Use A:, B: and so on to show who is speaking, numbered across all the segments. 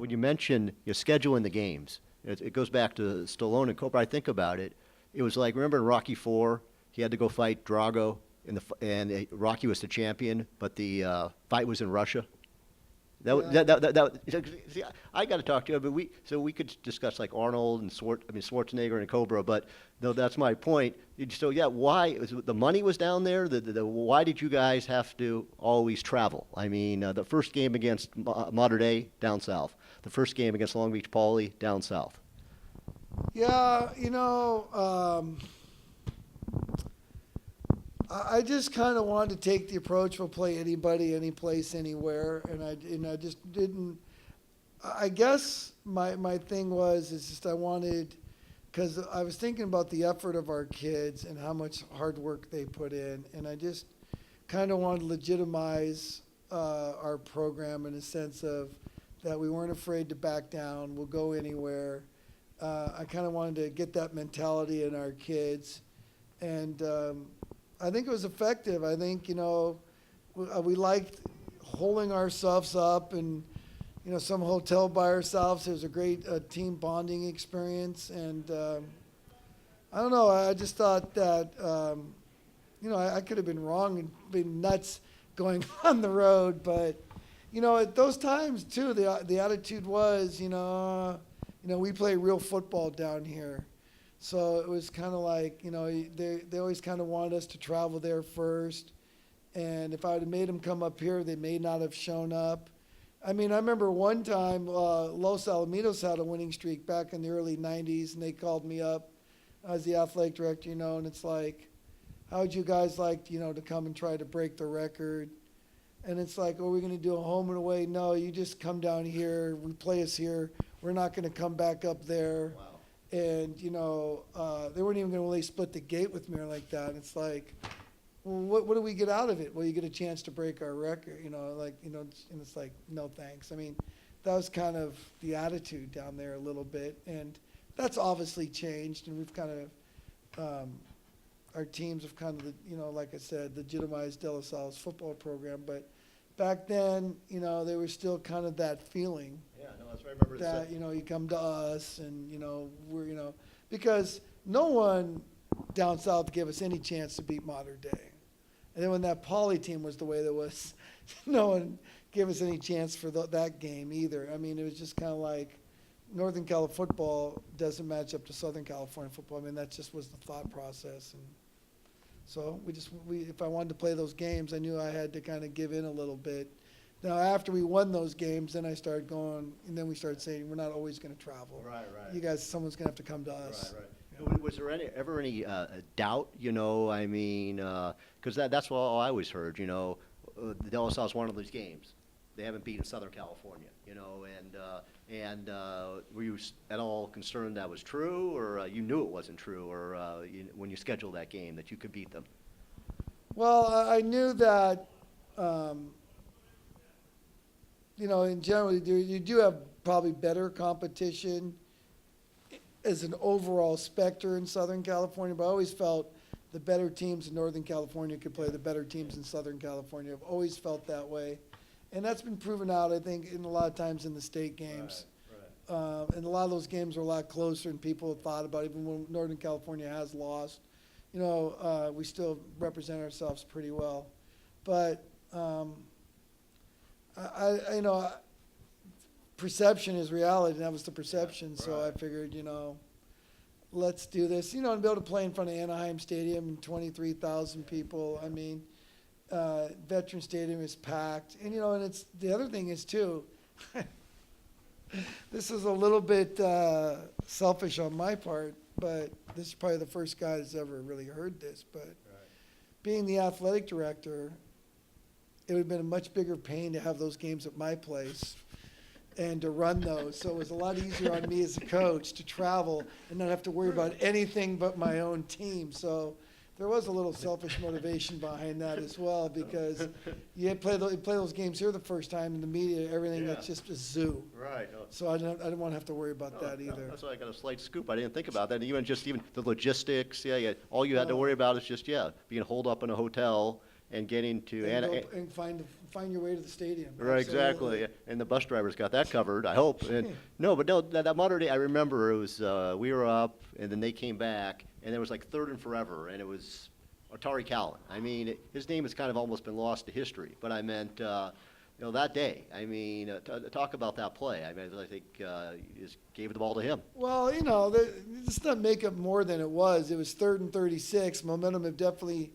A: when you mention scheduling the games, it goes back to Stallone and Cobra. I think about it. It was like, remember in Rocky Four, he had to go fight Drago, Rocky was the champion, but the fight was in Russia. See, I got to talk to you, but we could discuss like Arnold and Schwarzenegger and Cobra, but no, that's my point. So yeah, why the money was down there? Why did you guys have to always travel? I mean, the first game against Mater Dei down south, the first game against Long Beach Poly down south.
B: Yeah, I just kind of wanted to take the approach we'll play anybody, any place, anywhere, and I just didn't. I guess my thing is just I wanted, because I was thinking about the effort of our kids and how much hard work they put in, and I just kind of wanted to legitimize our program in a sense of that we weren't afraid to back down. We'll go anywhere. I kind of wanted to get that mentality in our kids, and I think it was effective. I think, we liked holding ourselves up and, some hotel by ourselves. It was a great team bonding experience. And I don't know, I just thought that, I could have been wrong and been nuts going on the road. But, at those times, too, the attitude was, we play real football down here. So it was kind of like, they always kind of wanted us to travel there first. And if I would have made them come up here, they may not have shown up. I mean, I remember one time Los Alamitos had a winning streak back in the early 90s, and they called me up as the athletic director, and it's like, how would you guys like, to come and try to break the record? And it's like, are we going to do a home and away? No, you just come down here, replay us here. We're not going to come back up there. Wow. And, they weren't even going to really split the gate with me or like that. It's like, well, what do we get out of it? Well, you get a chance to break our record, and it's like, no thanks. I mean, that was kind of the attitude down there a little bit. And that's obviously changed, and we've kind of, our teams have kind of, like I said, legitimized De La Salle's football program. But back then, they were still kind of that feeling.
A: Yeah, no, that's what I remember.
B: That, you come to us and, we're, because no one down south gave us any chance to beat Mater Dei. And then when that Poly team was the way that was, no one gave us any chance for that game either. I mean, it was just kind of like Northern California football doesn't match up to Southern California football. I mean, that just was the thought process. And so if I wanted to play those games, I knew I had to kind of give in a little bit. Now, after we won those games, then I started going, and then we started saying, we're not always going to travel.
A: Right.
B: You guys, someone's going to have to come to us.
A: Right. Was there ever any doubt, I mean, because that's what I always heard, the De La Salle's one of these games. They haven't beaten Southern California, and were you at all concerned that was true, or you knew it wasn't true, or when you scheduled that game that you could beat them?
B: Well, I knew that, in general, you do have probably better competition as an overall specter in Southern California, but I always felt the better teams in Northern California could play the better teams in Southern California. I've always felt that way. And that's been proven out, I think, in a lot of times in the state games. Right. And a lot of those games are a lot closer than people have thought about, even when Northern California has lost. We still represent ourselves pretty well. But, perception is reality, and that was the perception. Yeah, right. So I figured, let's do this. And be able to play in front of Anaheim Stadium and 23,000 people. I mean, Veteran Stadium is packed. And, and it's the other thing is, too, this is a little bit selfish on my part, but this is probably the first guy that's ever really heard this. But being the athletic director, it would have been a much bigger pain to have those games at my place and to run those. So it was a lot easier on me as a coach to travel and not have to worry about anything but my own team. So there was a little selfish motivation behind that as well, because you play those games here the first time in the media, everything that's just a zoo.
A: Right. No.
B: So I didn't want to have to worry about that either.
A: That's why I got a slight scoop. I didn't think about that. Even the logistics, all you had to worry about is just, being holed up in a hotel and getting to
B: And find your way to the stadium.
A: right,
B: Absolutely.
A: exactly. And the bus drivers got that covered, I hope. And no, but no, that modern day, I remember it was we were up, and then they came back, and there was like third and forever, and it was Atari Cowan. I mean, his name has kind of almost been lost to history. But I meant, that day. I mean, talk about that play. I mean, I think you just gave the ball to him.
B: Well, let's not make it more than it was. It was 3rd and 36. Momentum had definitely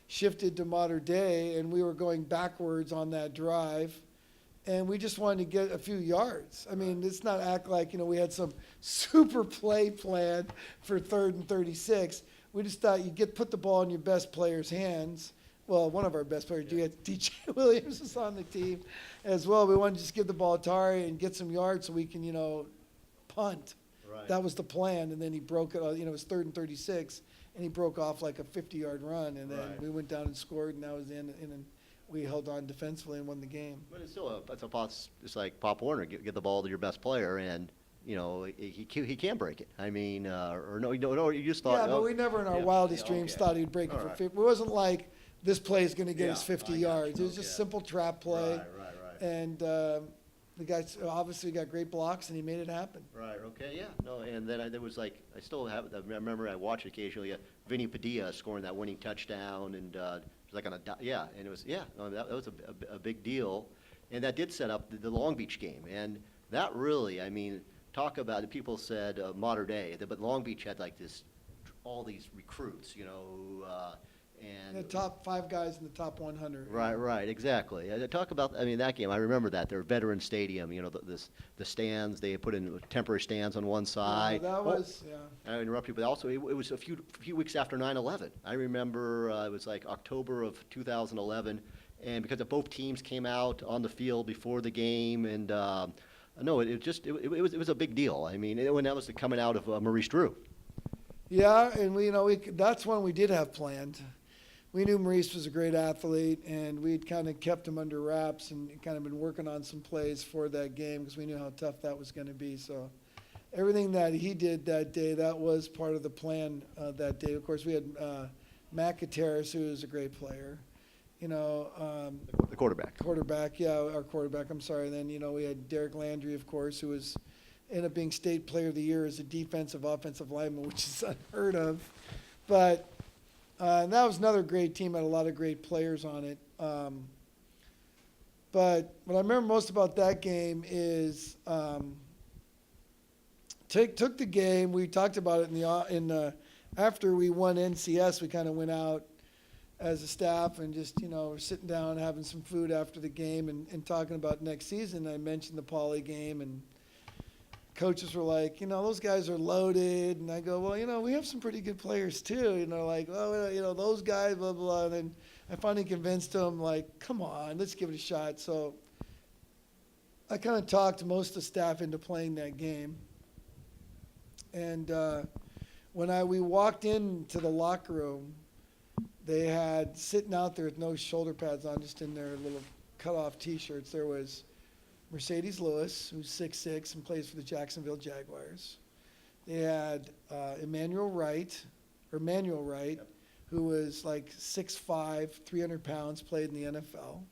B: shifted to modern day, and we were going backwards on that drive. And we just wanted to get a few yards. I mean, let's not act like, we had some super play planned for 3rd and 36. We just thought you'd put the ball in your best player's hands. Well, one of our best players, DJ Williams, was on the team as well. We wanted to just give the ball to Atari and get some yards so we can, punt.
A: Right.
B: That was the plan. And then he broke it. It was 3rd and 36, and he broke off like a 50-yard run. And then
A: Right.
B: we went down and scored, and that was the end. And we held on defensively and won the game.
A: But it's still it's like Pop Warner, get the ball to your best player, and he can break it. I mean, or no, you just thought.
B: Yeah, but we never in our
A: yeah,
B: wildest
A: yeah,
B: dreams
A: okay.
B: thought he'd break it
A: All
B: for
A: right.
B: 50. It wasn't like this play is going to get us
A: Yeah,
B: 50
A: I got
B: yards.
A: you.
B: It was just
A: Okay.
B: simple trap play.
A: Right.
B: And the guy obviously got great blocks, and he made it happen.
A: Right. Okay. Yeah. No. And then there was like I still have. I remember I watched occasionally Vinny Padilla scoring that winning touchdown, and it was like on a and it was no, that was a big deal, and that did set up the Long Beach game, and that really, I mean, talk about it. People said modern day, but Long Beach had like all these recruits, and
B: The top 5 guys in the top 100.
A: Right, exactly. Talk about, that game. I remember that. Their veteran stadium, the stands, they put in temporary stands on one
B: Yeah,
A: side.
B: that was, yeah.
A: I interrupt you, but also it was a few weeks after 9/11. I remember it was like October of 2011, and because both teams came out on the field before the game, and no, it was a big deal. I mean, when that was coming out of Maurice Drew.
B: Yeah, and that's one we did have planned. We knew Maurice was a great athlete, and we'd kind of kept him under wraps and kind of been working on some plays for that game because we knew how tough that was going to be. So everything that he did that day, that was part of the plan that day. Of course, we had Macateris, who was a great player.
A: The quarterback.
B: Our quarterback, I'm sorry. Then, we had Derek Landry, of course, who ended up being state player of the year as a offensive lineman, which is unheard of. But and that was another great team, had a lot of great players on it. But what I remember most about that game is took the game. We talked about it after we won NCS. We kind of went out as a staff and just we're sitting down having some food after the game and talking about next season. I mentioned the Poly game, and coaches were like, those guys are loaded. And I go, well, we have some pretty good players too. Like, well, those guys, blah, blah, blah. And then I finally convinced them, like, come on, let's give it a shot. So I kind of talked most of the staff into playing that game. And when we walked into the locker room, they had sitting out there with no shoulder pads on, just in their little cut-off T-shirts. There was Mercedes Lewis, who's 6'6" and plays for the Jacksonville Jaguars. They had Emmanuel Wright,
A: Yep.
B: who was like 6'5", 300 pounds, played in the NFL.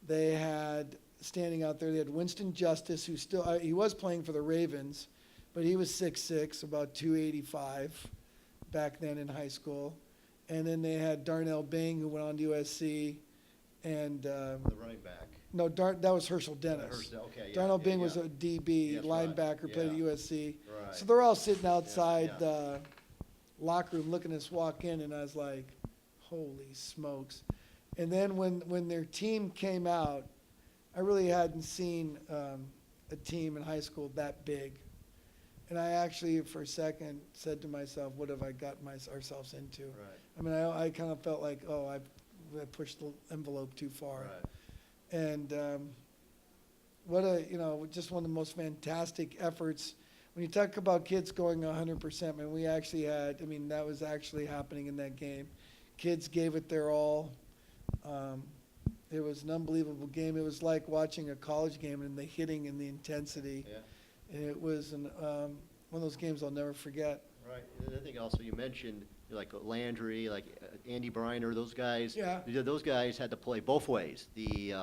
B: They had, standing out there, they had Winston Justice, who he was playing for the Ravens, but he was 6'6", about 285 back then in high school. And then they had Darnell Bing, who went on to USC, and
A: The running back.
B: no, that was Herschel Dennis.
A: Okay, yeah.
B: Darnell
A: yeah,
B: Bing
A: yeah.
B: was a DB,
A: That's right,
B: linebacker, played at
A: yeah.
B: USC.
A: Right.
B: So they're all sitting outside
A: yeah.
B: the locker room looking at us walk in, and I was like, holy smokes. And then when their team came out, I really hadn't seen a team in high school that big. And I actually, for a second, said to myself, what have I gotten ourselves into?
A: Right.
B: I mean, I kind of felt like, I pushed the envelope too far.
A: Right.
B: And just one of the most fantastic efforts. When you talk about kids going 100%, man, we actually had, that was actually happening in that game. Kids gave it their all. It was an unbelievable game. It was like watching a college game and the hitting and the intensity.
A: Yeah.
B: And it was one of those games I'll never forget.
A: Right. And I think also you mentioned like Landry, like Andy Briner, those guys.
B: Yeah.
A: Those guys had to play both ways. The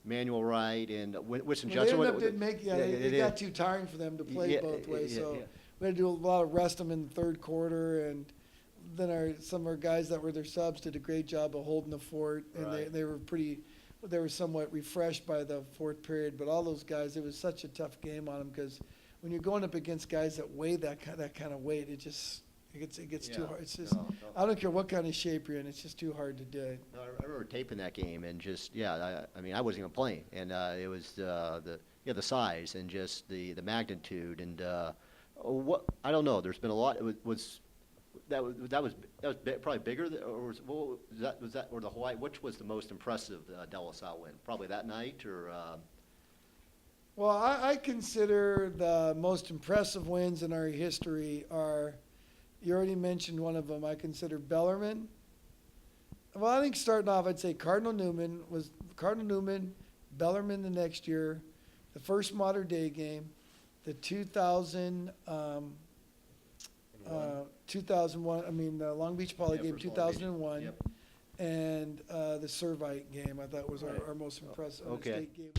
A: Manuel Wright and Winston
B: Well, they
A: Judson.
B: ended up didn't make, yeah, they got too tiring for them to play
A: Yeah,
B: both ways,
A: yeah,
B: so
A: yeah.
B: we had to do a lot of rest them in the third quarter, and then some of our guys that were their subs did a great job of holding the fort, and
A: Right.
B: they were somewhat refreshed by the fourth period, but all those guys, it was such a tough game on them, because when you're going up against guys that weigh that kind of weight, it gets too
A: Yeah.
B: hard. It's just,
A: No, no.
B: I don't care what kind of shape you're in, it's just too hard to do it.
A: No, I remember taping that game and just I mean I wasn't even playing and it was the size and just the magnitude and what I don't know. There's been a lot. It was probably bigger or was that or the Hawaii? Which was the most impressive De La Salle win? Probably that night or.
B: Well, I consider the most impressive wins in our history are, you already mentioned one of them, I consider Bellarmine. Well, I think starting off, I'd say Cardinal Newman, Bellarmine the next year, the first Modern Day game, the 2001, I mean, the Long Beach Poly
A: Yeah,
B: game,
A: first Long Beach.
B: 2001,
A: Yep.
B: and the Servite game, I thought was
A: Right.
B: our most impressive
A: Okay.
B: state game.